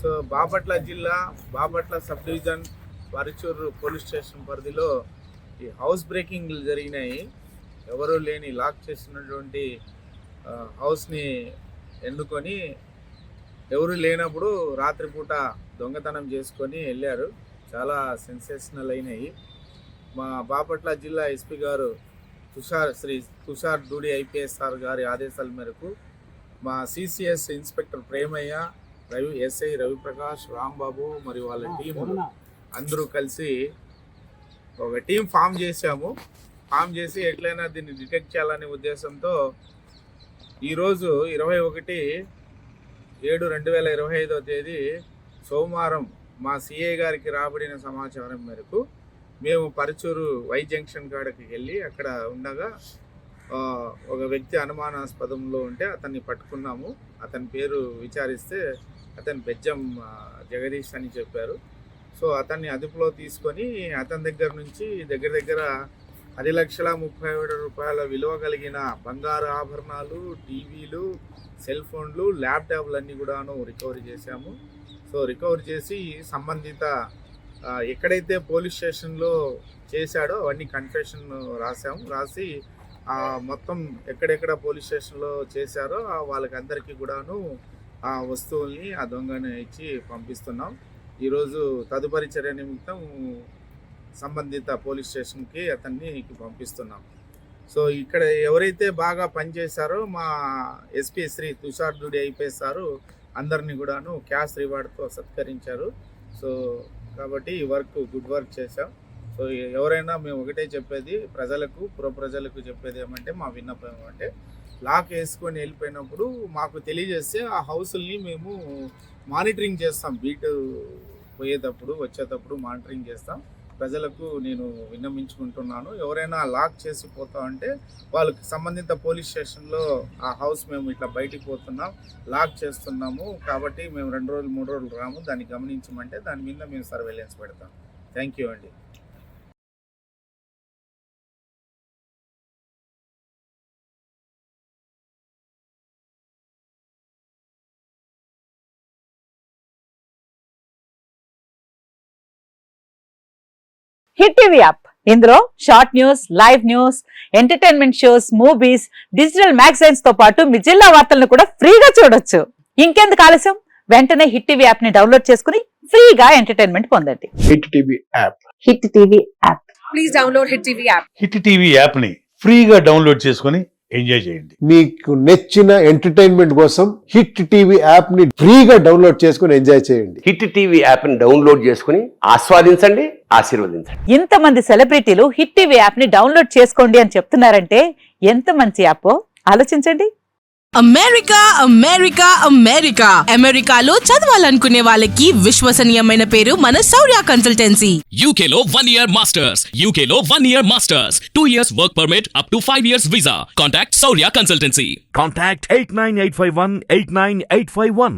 So Bapatla జిల్లా Bapatla sub division Paruchuru police station పరిధిలో ఈ హౌస్ బ్రేకింగ్లు జరిగినాయి. ఎవరూ లేని లాక్ చేసినటువంటి హౌస్ని ఎన్నుకొని ఎవరు లేనప్పుడు రాత్రిపూట దొంగతనం చేసుకొని వెళ్ళారు. చాలా సెన్సేషనల్ అయినాయి. మా బాపట్ల జిల్లా ఎస్పీ గారు శ్రీ తుషార్ డూడి ఐపీఎస్ సార్ గారి ఆదేశాల మేరకు మా CCS inspector Premayya, SI Raviprakash, Rambabu మరియు వాళ్ళ టీములు అందరూ కలిసి ఒక టీం ఫామ్ చేశాము. ఫామ్ చేసి ఎట్లయినా దీన్ని డిటెక్ట్ చేయాలనే ఉద్దేశంతో ఈరోజు 21/7/2025 సోమవారం మా సిఐ గారికి రాబడిన సమాచారం మేరకు మేము పరుచూరు వై జంక్షన్ కాడకి వెళ్ళి అక్కడ ఉండగా ఒక వ్యక్తి అనుమానాస్పదంలో ఉంటే అతన్ని పట్టుకున్నాము. అతని పేరు విచారిస్తే అతను బెజ్జం జగదీష్ అని చెప్పారు. సో అతన్ని అదుపులో తీసుకొని అతని దగ్గర నుంచి దగ్గర 10,30,000 విలువ కలిగిన బంగారు ఆభరణాలు, టీవీలు, సెల్ ఫోన్లు, ల్యాప్టాప్లు అన్నీ కూడాను రికవరీ చేశాము. సో రికవరీ చేసి సంబంధిత ఎక్కడైతే పోలీస్ స్టేషన్లో చేశాడో అవన్నీ కన్ఫెషన్ రాసి మొత్తం ఎక్కడెక్కడ పోలీస్ స్టేషన్లో చేశారో వాళ్ళకి అందరికీ కూడాను ఆ వస్తువుల్ని ఆ దొంగని ఇచ్చి పంపిస్తున్నాం. ఈరోజు తదుపరి చర్య నిమిత్తం సంబంధిత పోలీస్ స్టేషన్కి అతన్ని పంపిస్తున్నాం. సో ఇక్కడ ఎవరైతే బాగా పనిచేశారో మా SP Shri Tushar Dudi IPS sir అందరినీ కూడాను క్యాష్ రివార్డ్తో సత్కరించారు. సో కాబట్టి ఈ గుడ్ వర్క్ చేశాం. సో ఎవరైనా మేము ఒకటే చెప్పేది ప్రజలకు చెప్పేది ఏమంటే, మా విన్నపం ఏమంటే, లాక్ వేసుకొని వెళ్ళిపోయినప్పుడు మాకు తెలియజేస్తే ఆ హౌస్ని మేము మానిటరింగ్ చేస్తాం. బీట్ పోయేటప్పుడు వచ్చేటప్పుడు మానిటరింగ్ చేస్తాం. ప్రజలకు నేను విన్నవించుకుంటున్నాను, ఎవరైనా లాక్ చేసి పోతా అంటే వాళ్ళకి సంబంధిత పోలీస్ స్టేషన్లో ఆ హౌస్ మేము ఇట్లా బయటికి పోతున్నాం, లాక్ చేస్తున్నాము కాబట్టి మేము 2 రోజులు 3 రోజులు రాము, దాన్ని గమనించమంటే దాని మీద మేము సర్వేలెన్స్ పెడతాం. థ్యాంక్ యూ అండి. హిట్ టీవీ యాప్, ఇందులో short news, live news, entertainment shows, movies, digital magazines తో పాటు మీ జిల్లా వార్తలను కూడా ఫ్రీగా చూడొచ్చు. ఇంకెందుకు ఆలస్యం, వెంటనే హిట్ టీవీ యాప్ ని డౌన్లోడ్ చేసుకుని ఫ్రీగా ఎంటర్టైన్మెంట్ పొందండి. Hit TV app. Hit TV app. Please download hit TV app. Hit TV app ని ఫ్రీగా డౌన్లోడ్ చేసుకుని ఎంజాయ్ చేయండి. మీకు నచ్చిన ఎంటర్టైన్మెంట్ కోసం హిట్ టీవీ యాప్ ని ఫ్రీగా డౌన్లోడ్ చేసుకుని ఎంజాయ్ చేయండి. హిట్ టీవీ యాప్ ని డౌన్లోడ్ చేసుకుని ఆస్వాదించండి, ఆశీర్వదించండి. ఇంతమంది సెలబ్రిటీలు హిట్ టీవీ యాప్ ని డౌన్లోడ్ చేసుకోండి అని చెప్తున్నారంటే ఎంత మంచి యాప్ ఆలోచించండి. అమెరికా అమెరికాలో చదవాలనుకునే వాళ్ళకి విశ్వసనీయమైన పేరు మన శౌర్య కన్సల్టెన్సీ. UK లో 1 year masters, UK లో 1 year masters, 2 years work permit up to 5 years visa. Contact Saurya Consultancy. Contact 89851 89851.